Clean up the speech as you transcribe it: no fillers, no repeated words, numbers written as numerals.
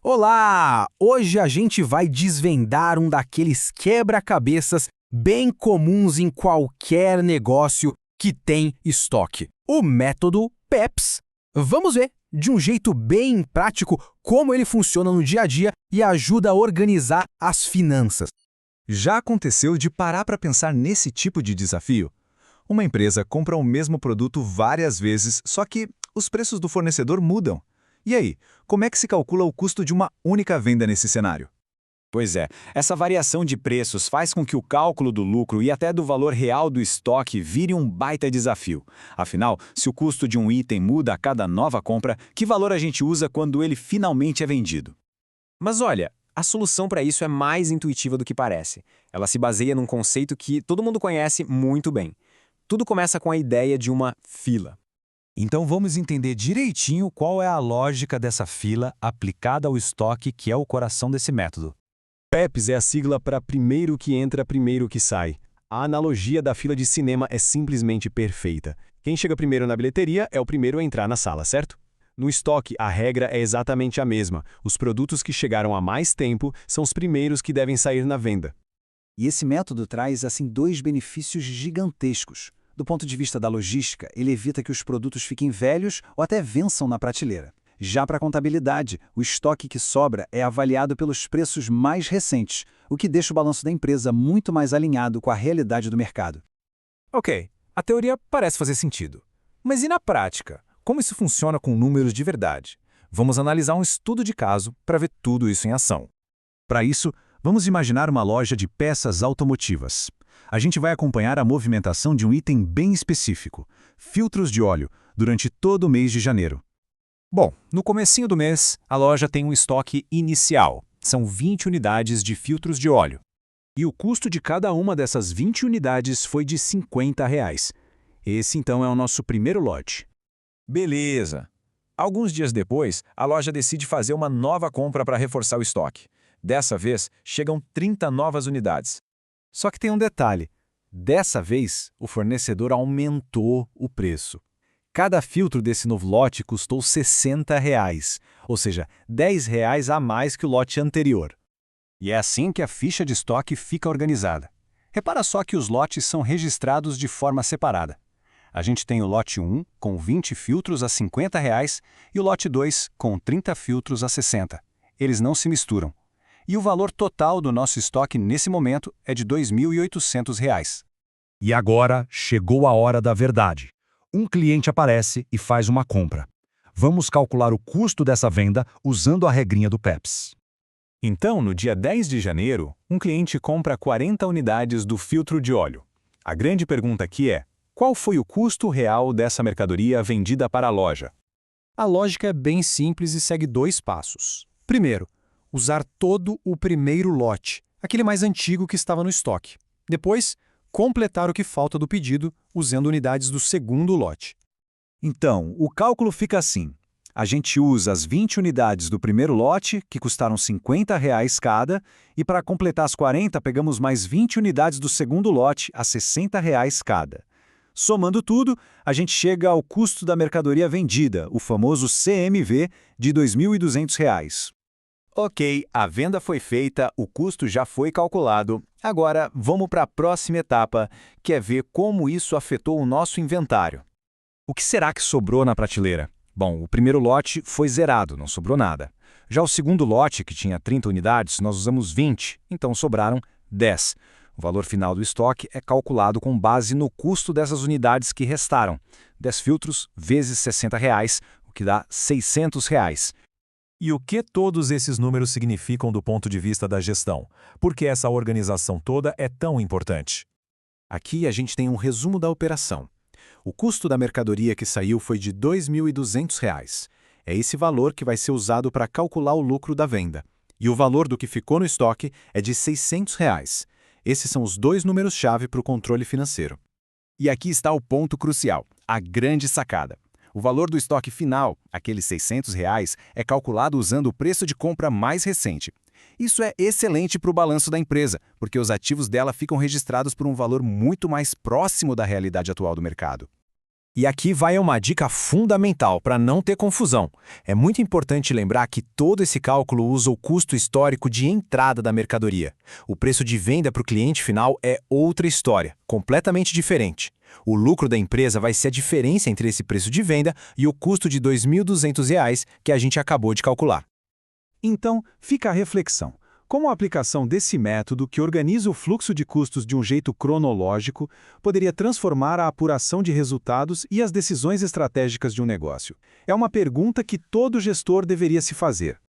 Olá! Hoje a gente vai desvendar um daqueles quebra-cabeças bem comuns em qualquer negócio que tem estoque. O método PEPS. Vamos ver, de um jeito bem prático, como ele funciona no dia a dia e ajuda a organizar as finanças. Já aconteceu de parar para pensar nesse tipo de desafio? Uma empresa compra o mesmo produto várias vezes, só que os preços do fornecedor mudam. E aí, como é que se calcula o custo de uma única venda nesse cenário? Pois é, essa variação de preços faz com que o cálculo do lucro e até do valor real do estoque vire um baita desafio. Afinal, se o custo de um item muda a cada nova compra, que valor a gente usa quando ele finalmente é vendido? Mas olha, a solução para isso é mais intuitiva do que parece. Ela se baseia num conceito que todo mundo conhece muito bem. Tudo começa com a ideia de uma fila. Então vamos entender direitinho qual é a lógica dessa fila aplicada ao estoque, que é o coração desse método. PEPS é a sigla para primeiro que entra, primeiro que sai. A analogia da fila de cinema é simplesmente perfeita. Quem chega primeiro na bilheteria é o primeiro a entrar na sala, certo? No estoque, a regra é exatamente a mesma. Os produtos que chegaram há mais tempo são os primeiros que devem sair na venda. E esse método traz, assim, dois benefícios gigantescos. Do ponto de vista da logística, ele evita que os produtos fiquem velhos ou até vençam na prateleira. Já para a contabilidade, o estoque que sobra é avaliado pelos preços mais recentes, o que deixa o balanço da empresa muito mais alinhado com a realidade do mercado. Ok, a teoria parece fazer sentido. Mas e na prática? Como isso funciona com números de verdade? Vamos analisar um estudo de caso para ver tudo isso em ação. Para isso, vamos imaginar uma loja de peças automotivas. A gente vai acompanhar a movimentação de um item bem específico, filtros de óleo, durante todo o mês de janeiro. Bom, no comecinho do mês, a loja tem um estoque inicial. São 20 unidades de filtros de óleo. E o custo de cada uma dessas 20 unidades foi de R$ 50. Esse, então, é o nosso primeiro lote. Beleza. Alguns dias depois, a loja decide fazer uma nova compra para reforçar o estoque. Dessa vez, chegam 30 novas unidades. Só que tem um detalhe. Dessa vez, o fornecedor aumentou o preço. Cada filtro desse novo lote custou R$ 60, ou seja, R$ 10 a mais que o lote anterior. E é assim que a ficha de estoque fica organizada. Repara só que os lotes são registrados de forma separada. A gente tem o lote 1 com 20 filtros a R$ 50 e o lote 2 com 30 filtros a 60. Eles não se misturam. E o valor total do nosso estoque nesse momento é de R$ 2.800. E agora chegou a hora da verdade. Um cliente aparece e faz uma compra. Vamos calcular o custo dessa venda usando a regrinha do PEPS. Então, no dia 10 de janeiro, um cliente compra 40 unidades do filtro de óleo. A grande pergunta aqui é: qual foi o custo real dessa mercadoria vendida para a loja? A lógica é bem simples e segue dois passos. Primeiro, usar todo o primeiro lote, aquele mais antigo que estava no estoque. Depois, completar o que falta do pedido usando unidades do segundo lote. Então, o cálculo fica assim. A gente usa as 20 unidades do primeiro lote, que custaram R$ 50 cada, e para completar as 40, pegamos mais 20 unidades do segundo lote a R$ 60 cada. Somando tudo, a gente chega ao custo da mercadoria vendida, o famoso CMV, de R$ 2.200. Ok, a venda foi feita, o custo já foi calculado. Agora, vamos para a próxima etapa, que é ver como isso afetou o nosso inventário. O que será que sobrou na prateleira? Bom, o primeiro lote foi zerado, não sobrou nada. Já o segundo lote, que tinha 30 unidades, nós usamos 20, então sobraram 10. O valor final do estoque é calculado com base no custo dessas unidades que restaram. 10 filtros vezes R$ 60, o que dá R$ 600. E o que todos esses números significam do ponto de vista da gestão? Por que essa organização toda é tão importante? Aqui a gente tem um resumo da operação. O custo da mercadoria que saiu foi de R$ 2.200. É esse valor que vai ser usado para calcular o lucro da venda. E o valor do que ficou no estoque é de R$ 600. Esses são os dois números-chave para o controle financeiro. E aqui está o ponto crucial, a grande sacada. O valor do estoque final, aqueles R$ 600, é calculado usando o preço de compra mais recente. Isso é excelente para o balanço da empresa, porque os ativos dela ficam registrados por um valor muito mais próximo da realidade atual do mercado. E aqui vai uma dica fundamental para não ter confusão. É muito importante lembrar que todo esse cálculo usa o custo histórico de entrada da mercadoria. O preço de venda para o cliente final é outra história, completamente diferente. O lucro da empresa vai ser a diferença entre esse preço de venda e o custo de R$ 2.200 que a gente acabou de calcular. Então, fica a reflexão. Como a aplicação desse método, que organiza o fluxo de custos de um jeito cronológico, poderia transformar a apuração de resultados e as decisões estratégicas de um negócio? É uma pergunta que todo gestor deveria se fazer.